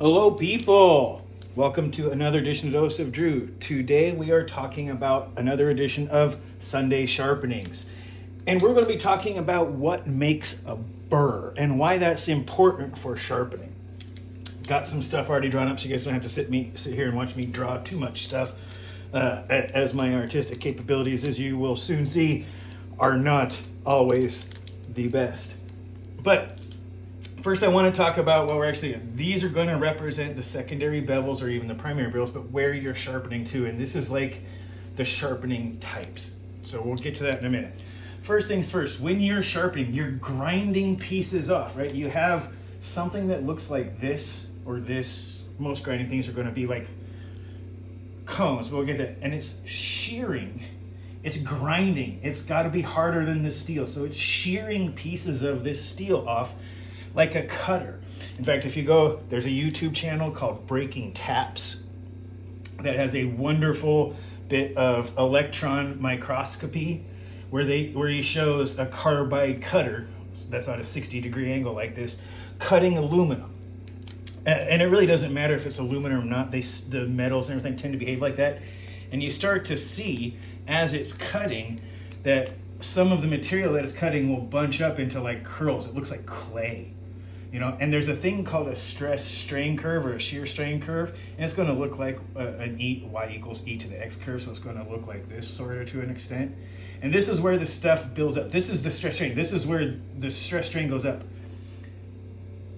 Hello, people. Welcome to another edition of Dose of Drew. Today we are talking about another edition of Sunday Sharpenings. And we're going to be talking about what makes a burr and why that's important for sharpening. Got some stuff already drawn up so you guys don't have to sit here and watch me draw too much stuff, as my artistic capabilities, as you will soon see, are not always the best. But first, I want to talk about what we're actually doing. These are going to represent the secondary bevels or even the primary bevels, but where you're sharpening to. And this is like the sharpening types. So we'll get to that in a minute. First things first, when you're sharpening, you're grinding pieces off, right? You have something that looks like this or this. Most grinding things are going to be like cones. We'll get that. And it's shearing. It's grinding. It's got to be harder than the steel. So it's shearing pieces of this steel off like a cutter. In fact, if you go, there's a YouTube channel called Breaking Taps that has a wonderful bit of electron microscopy where he shows a carbide cutter that's on a 60-degree angle like this, cutting aluminum. And it really doesn't matter if it's aluminum or not. The metals and everything tend to behave like that. And you start to see as it's cutting that some of the material that it's cutting will bunch up into like curls. It looks like clay. You know, and there's a thing called a stress strain curve or a shear strain curve, and it's going to look like an y equals e to the x curve, so it's going to look like this sort of to an extent. And this is where the stuff builds up. This is the stress strain. This is where the stress strain goes up.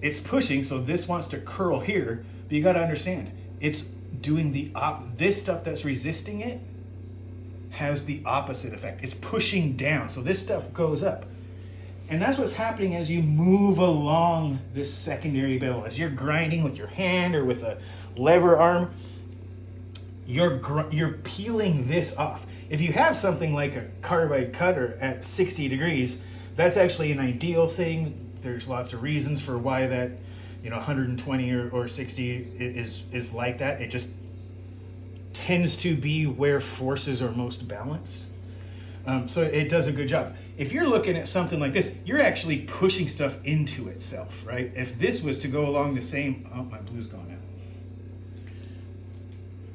It's pushing, so this wants to curl here, but you got to understand, it's doing this stuff that's resisting it has the opposite effect. It's pushing down, so this stuff goes up. And that's what's happening as you move along this secondary bevel. As you're grinding with your hand or with a lever arm, you're peeling this off. If you have something like a carbide cutter at 60 degrees, that's actually an ideal thing. There's lots of reasons for why that, 120 or 60 is like that. It just tends to be where forces are most balanced. So it does a good job. If you're looking at something like this, you're actually pushing stuff into itself, right? If this was to go along the same, oh, my blue's gone out.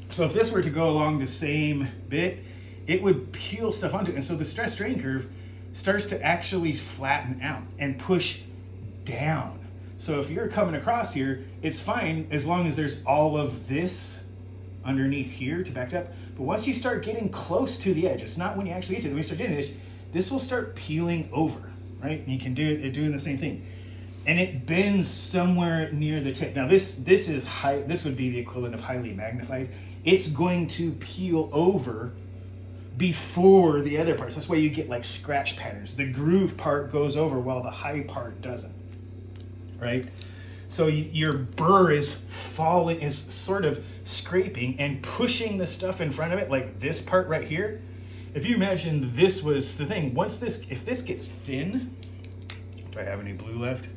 So if this were to go along the same bit, it would peel stuff onto it. And so the stress strain curve starts to actually flatten out and push down. So if you're coming across here, it's fine as long as there's all of this underneath here to back it up. But once you start getting close to the edge, it's not when you actually get to it, when you start getting to the edge, this will start peeling over, right? And you can do it doing the same thing. And it bends somewhere near the tip. Now this is high, this would be the equivalent of highly magnified. It's going to peel over before the other parts. That's why you get like scratch patterns. The groove part goes over while the high part doesn't, right? So your burr is sort of scraping and pushing the stuff in front of it, like this part right here. If you imagine this was the thing, if this gets thin, do I have any blue left?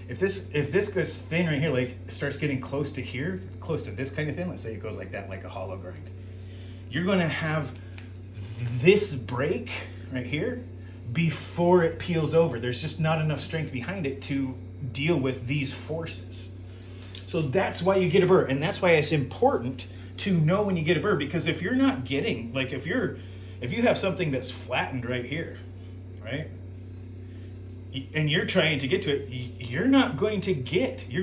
If this goes thin right here, like starts getting close to here, close to this kind of thin, let's say it goes like that, like a hollow grind, you're going to have this break right here before it peels over. There's just not enough strength behind it to deal with these forces. So that's why you get a burr, and that's why it's important to know when you get a burr, because if you're not getting, like if you have something that's flattened right here, right, and you're trying to get to it, you're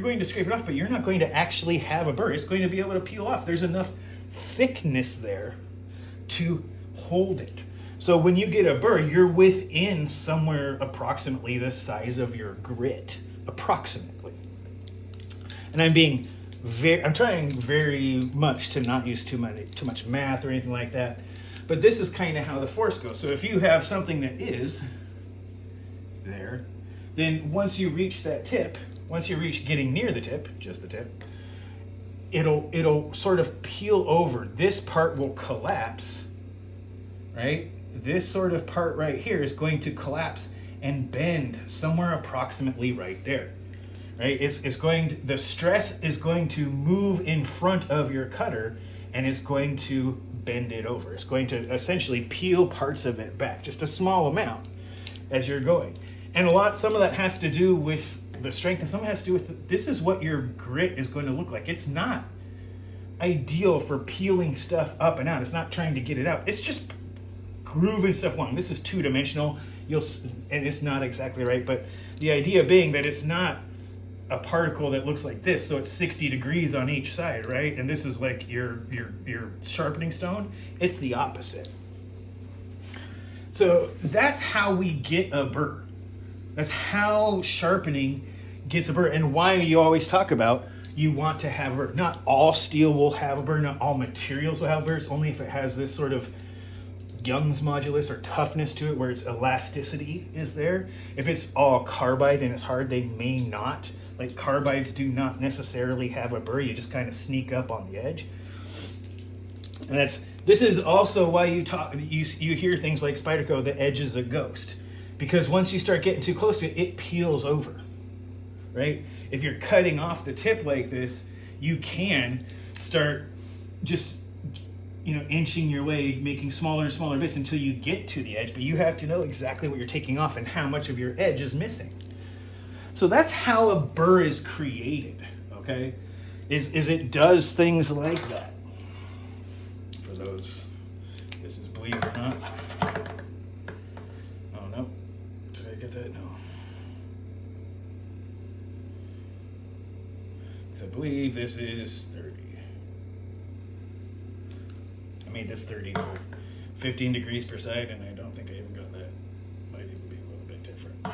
going to scrape it off, but you're not going to actually have a burr. It's going to be able to peel off. There's enough thickness there to hold it. So when you get a burr, you're within somewhere approximately the size of your grit, approximately. And I'm trying very much to not use too much math or anything like that. But this is kind of how the force goes. So if you have something that is there, then once you reach that tip, once you reach getting near the tip, just the tip, it'll sort of peel over. This part will collapse, right? This sort of part right here is going to collapse and bend somewhere approximately right there. Right? The stress is going to move in front of your cutter and it's going to bend it over. It's going to essentially peel parts of it back, just a small amount as you're going. And some of that has to do with the strength, and some has to do with this is what your grit is going to look like. It's not ideal for peeling stuff up and out. It's not trying to get it out. It's just grooving stuff along. This is two-dimensional. And it's not exactly right, but the idea being that it's not a particle that looks like this, so it's 60 degrees on each side, right? And this is like your sharpening stone. It's the opposite. So that's how we get a burr. That's how sharpening gets a burr, and why you always talk about you want to have a burr. Not all steel will have a burr, not all materials will have burrs, only if it has this sort of Young's modulus or toughness to it, where its elasticity is there. If it's all carbide and it's hard, they may not. Like carbides do not necessarily have a burr. You just kind of sneak up on the edge. And this is also why you hear things like Spyderco, the edge is a ghost, because once you start getting too close to it, it peels over, right? If you're cutting off the tip like this, you can start just inching your way, making smaller and smaller bits until you get to the edge, but you have to know exactly what you're taking off and how much of your edge is missing. So that's how a burr is created, okay? Is it does things like that. For those, this is believe it or not. Oh no, did I get that? No. Because I believe this is 30. I made this 30 for 15 degrees per side, and I don't think I even got that. Might even be a little bit different. There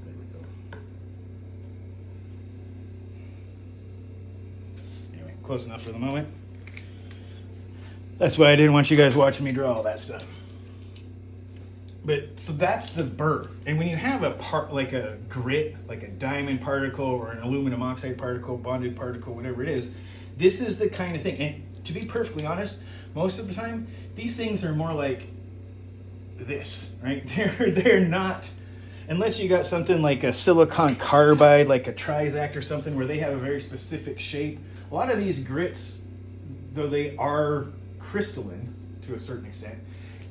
we go. Anyway, close enough for the moment. That's why I didn't want you guys watching me draw all that stuff. But so that's the burr. And when you have a part like a grit, like a diamond particle or an aluminum oxide particle, bonded particle, whatever it is, this is the kind of thing. And to be perfectly honest, most of the time, these things are more like this, right? They're not, unless you got something like a silicon carbide, like a Trizact or something, where they have a very specific shape. A lot of these grits, though they are crystalline to a certain extent,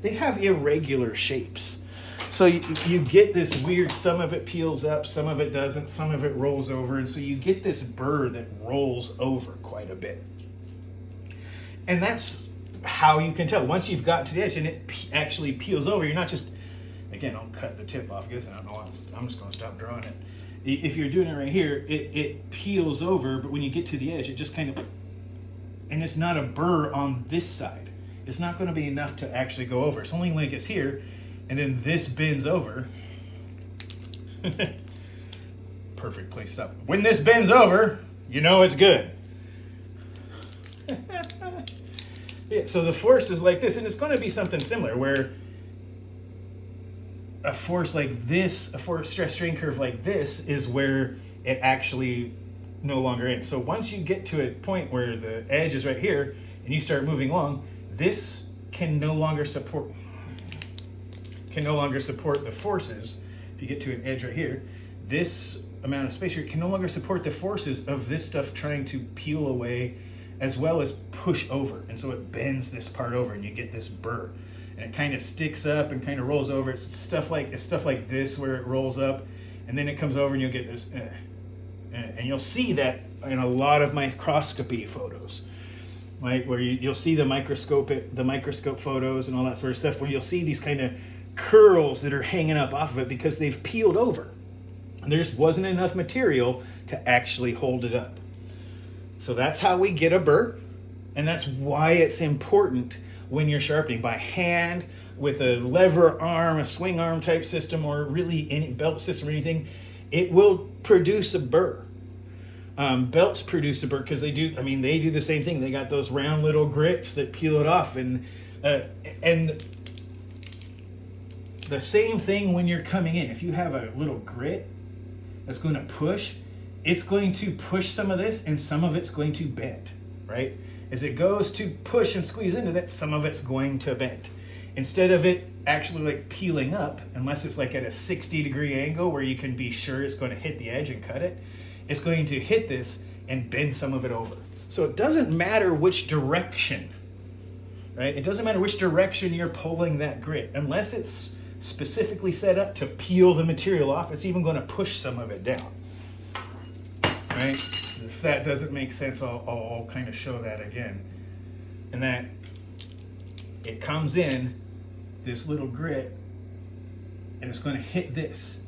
they have irregular shapes. So you get this weird, some of it peels up, some of it doesn't, some of it rolls over, and so you get this burr that rolls over quite a bit. And that's how you can tell. Once you've gotten to the edge and it actually peels over, you're not just, again, I'll cut the tip off. I guess I don't know. I'm just going to stop drawing it. If you're doing it right here, it peels over, but when you get to the edge, it just kind of, and it's not a burr on this side. It's not going to be enough to actually go over. It's only when it gets here, and then this bends over. Perfect place to stop. When this bends over, you know it's good. Yeah, so the force is like this, and it's going to be something similar where a force like this, a force stress strain curve like this is where it actually no longer ends. So once you get to a point where the edge is right here and you start moving along, this can no longer support the forces. If you get to an edge right here, this amount of space here can no longer support the forces of this stuff trying to peel away as well as push over, and so it bends this part over and you get this burr, and it kind of sticks up and kind of rolls over. It's stuff like this where it rolls up and then it comes over and you'll get this and you'll see that in a lot of microscopy photos, right, where you'll see the microscope photos and all that sort of stuff, where you'll see these kind of curls that are hanging up off of it because they've peeled over and there just wasn't enough material to actually hold it up. So that's how we get a burr, and that's why it's important when you're sharpening by hand with a lever arm, a swing arm type system, or really any belt system or anything. It will produce a burr. Belts produce a burr because they do the same thing. They got those round little grits that peel it off, and the same thing when you're coming in. If you have a little grit that's going to push, it's going to push some of this and some of it's going to bend, right? As it goes to push and squeeze into that, some of it's going to bend. Instead of it actually like peeling up, unless it's like at a 60-degree angle where you can be sure it's going to hit the edge and cut it, it's going to hit this and bend some of it over. So it doesn't matter which direction, right? It doesn't matter which direction you're pulling that grit, unless it's specifically set up to peel the material off. It's even going to push some of it down. Right? If that doesn't make sense, I'll kind of show that again. And that it comes in this little grit and it's going to hit this.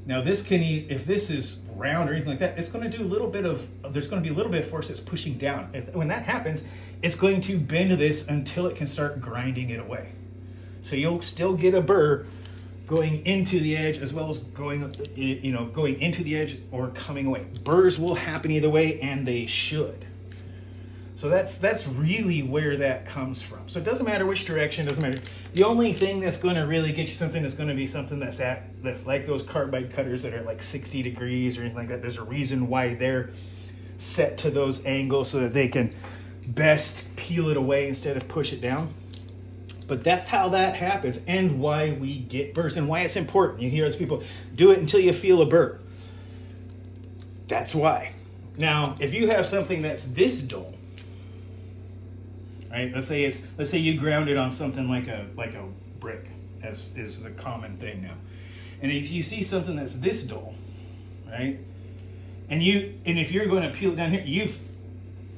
Now this can, if this is round or anything like that, it's going to do a little bit of, there's going to be a little bit of force that's pushing down. When that happens, it's going to bend this until it can start grinding it away. So you'll still get a burr going into the edge as well as going into the edge or coming away. Burrs will happen either way, and they should. So that's really where that comes from. So it doesn't matter which direction, doesn't matter. The only thing that's going to really get you something that's going to be something that's like those carbide cutters that are like 60 degrees or anything like that. There's a reason why they're set to those angles so that they can best peel it away instead of push it down. But that's how that happens, and why we get burrs, and why it's important. You hear those people, do it until you feel a burr. That's why. Now, if you have something that's this dull, right? Let's say you ground it on something like a brick, as is the common thing now. And if you see something that's this dull, right? And if you're going to peel it down here,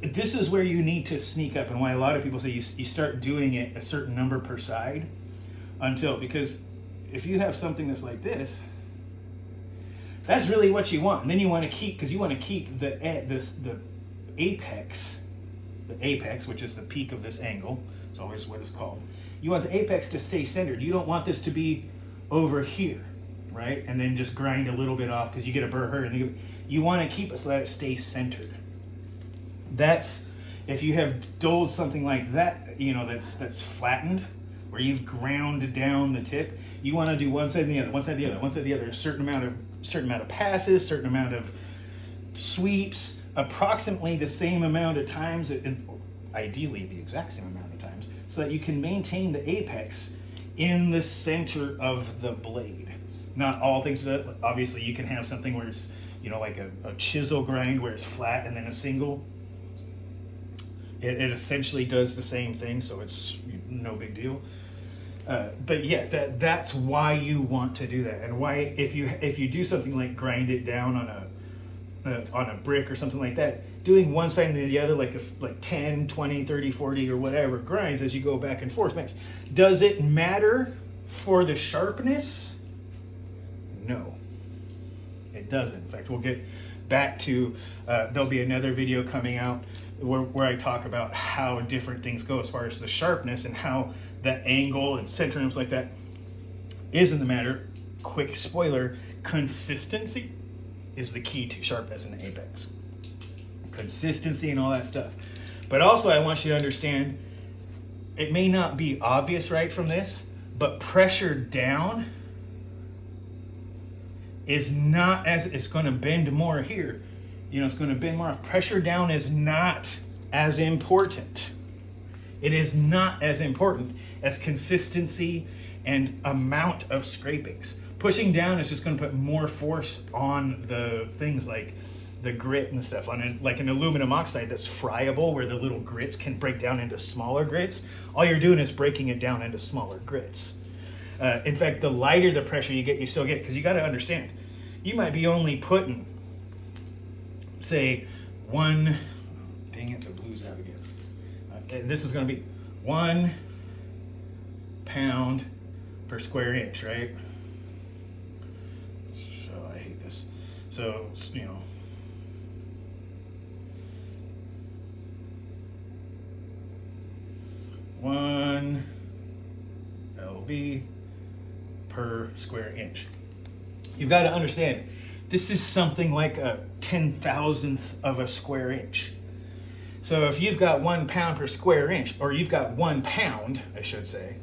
this is where you need to sneak up, and why a lot of people say you start doing it a certain number per side because if you have something that's like this, that's really what you want. And then you want to keep the apex, which is the peak of this angle. It's always what it's called. You want the apex to stay centered. You don't want this to be over here, right? And then just grind a little bit off because you get a burr hurt. And you want to keep it so that it stays centered. That's if you have dulled something like that, that's flattened, where you've ground down the tip. You want to do one side and the other, one side the other, one side the other. A certain amount of passes, certain amount of sweeps, approximately the same amount of times, and ideally the exact same amount of times, so that you can maintain the apex in the center of the blade. Not all things. Obviously, you can have something where it's like a chisel grind where it's flat and then a single. It essentially does the same thing, so it's no big deal. But yeah, that's why you want to do that, and why if you do something like grind it down on a brick or something like that, doing one side and the other, like 10, 20, 30, 40 or whatever grinds as you go back and forth. Does it matter for the sharpness? No, it doesn't. In fact, we'll get back to there'll be another video coming out where I talk about how different things go as far as the sharpness and how that angle and center and like that isn't the matter. Quick spoiler, consistency is the key to sharpness in the apex. Consistency and all that stuff. But also I want you to understand, it may not be obvious right from this, but pressure down is not as, it's going to bend more here. It's going to bend more. Pressure down is not as important. It is not as important as consistency and amount of scrapings. Pushing down is just going to put more force on the things like the grit and stuff. Like an aluminum oxide that's friable, where the little grits can break down into smaller grits. All you're doing is breaking it down into smaller grits. In fact, the lighter the pressure you get, you still get, because you got to understand, you might be only putting, say, dang it, the blue's out again. This is going to be 1 pound per square inch, right? So I hate this. So, 1 lb per square inch. You've got to understand, this is something like a 10,000th of a square inch. So if you've got 1 pound per square inch, or you've got 1 pound, I should say,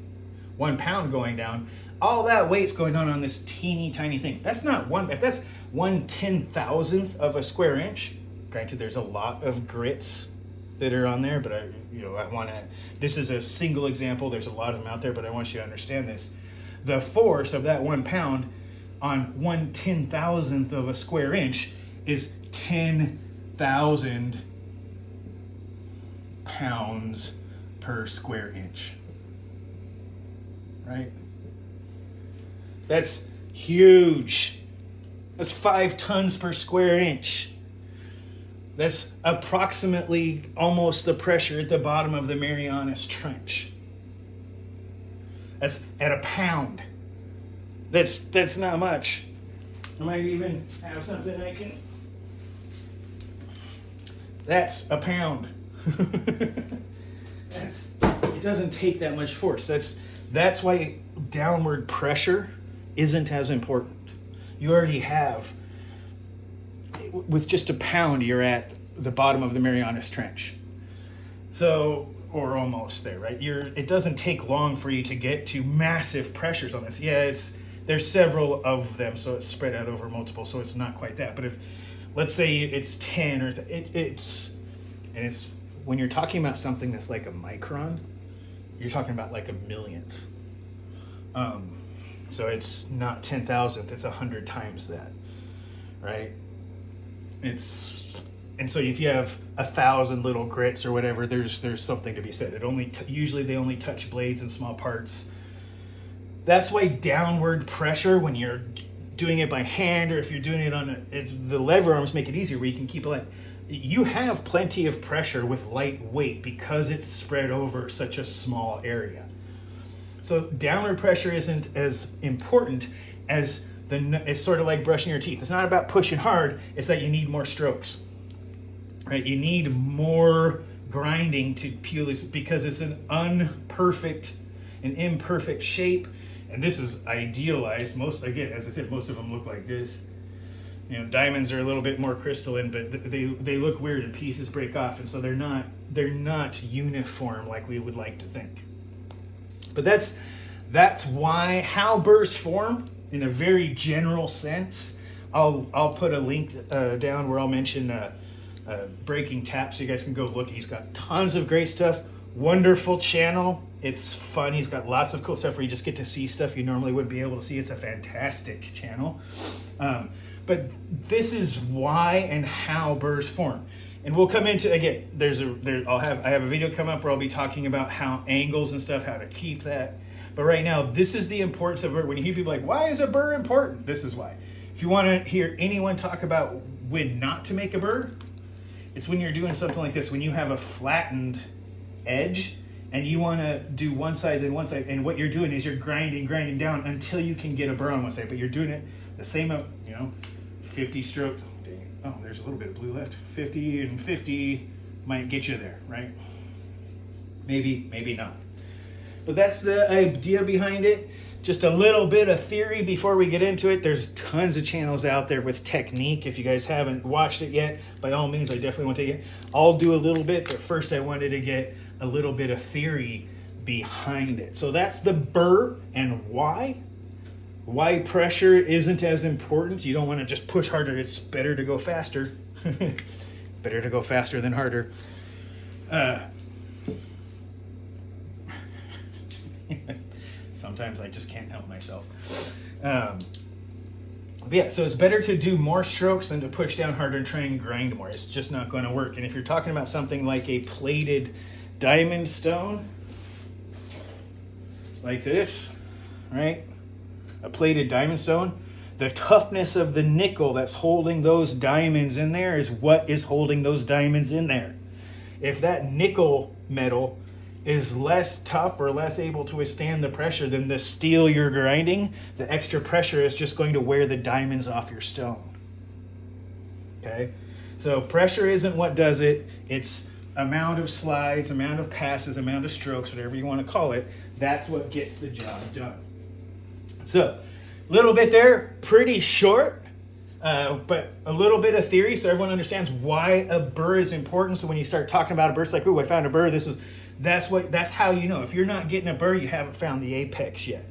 1 pound going down, all that weight's going on this teeny tiny thing. That's not if that's 1/10,000th of a square inch, granted there's a lot of grits that are on there, but this is a single example. There's a lot of them out there, but I want you to understand this. The force of that 1 pound on 1/10,000th of a square inch is 10,000 pounds per square inch, right? That's huge. That's 5 tons per square inch. That's approximately almost the pressure at the bottom of the Marianas Trench. That's at a pound. That's not much. I might even have something I can... That's a pound. It doesn't take that much force. That's why downward pressure isn't as important. You already have, with just a pound, you're at the bottom of the Marianas Trench. So, or almost there, right? It doesn't take long for you to get to massive pressures on this. Yeah, there's several of them, so it's spread out over multiple, so it's not quite that. But if, let's say it's 10 or it's when you're talking about something that's like a micron, you're talking about like a millionth. So it's not 10,000th, it's 100 times that, right? And so if you have 1,000 little grits or whatever, there's something to be said. Usually they only touch blades and small parts. That's why downward pressure, when you're doing it by hand, or if you're doing it on the lever arms, make it easier where you can keep it light. You have plenty of pressure with light weight because it's spread over such a small area. So downward pressure isn't as important as it's sort of like brushing your teeth. It's not about pushing hard, it's that you need more strokes, right? You need more grinding to peel this because it's an imperfect shape. And this is idealized. Again, as I said, most of them look like this. You know, diamonds are a little bit more crystalline, but they look weird and pieces break off, and so they're not uniform like we would like to think. But that's how burrs form in a very general sense. I'll put a link down where I'll mention Breaking Tap, so you guys can go look. He's got tons of great stuff. Wonderful channel. It's fun. He's got lots of cool stuff where you just get to see stuff you normally wouldn't be able to see. It's a fantastic channel. But this is why and how burrs form. And we'll come into, again, I have a video come up where I'll be talking about how angles and stuff, how to keep that. But right now, this is the importance of burr. When you hear people like, why is a burr important? This is why. If you want to hear anyone talk about when not to make a burr, it's when you're doing something like this, when you have a flattened edge and you want to do one side, then one side, and what you're doing is you're grinding down until you can get a burr on one side, but you're doing it the same, 50 strokes. Oh, there's a little bit of blue left. 50 and 50 might get you there, right? Maybe not. But that's the idea behind it. Just a little bit of theory before we get into it. There's tons of channels out there with technique. If you guys haven't watched it yet, by all means, I definitely want to take it. I'll do a little bit, but first I wanted to get a little bit of theory behind it. So that's the burr and why. Why pressure isn't as important. You don't want to just push harder. It's better to go faster. Better to go faster than harder. Sometimes I just can't help myself. But yeah, so it's better to do more strokes than to push down harder and try and grind more. It's just not going to work. And if you're talking about something like a plated diamond stone, like this, right? A plated diamond stone, the toughness of the nickel that's holding those diamonds in there is what is holding those diamonds in there. If that nickel metal is less tough or less able to withstand the pressure than the steel you're grinding, the extra pressure is just going to wear the diamonds off your stone. Okay? So pressure isn't what does it. It's amount of slides, amount of passes, amount of strokes, whatever you want to call it. That's what gets the job done. So, a little bit there, pretty short, but a little bit of theory so everyone understands why a burr is important. So when you start talking about a burr, it's like, oh, I found a burr. That's how you know. If you're not getting a burr, you haven't found the apex yet.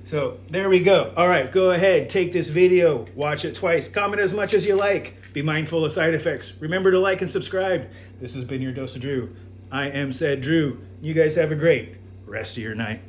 So there we go. All right, go ahead, take this video, watch it twice, comment as much as you like. Be mindful of side effects. Remember to like and subscribe. This has been your Dose of Drew. I am said Drew. You guys have a great rest of your night.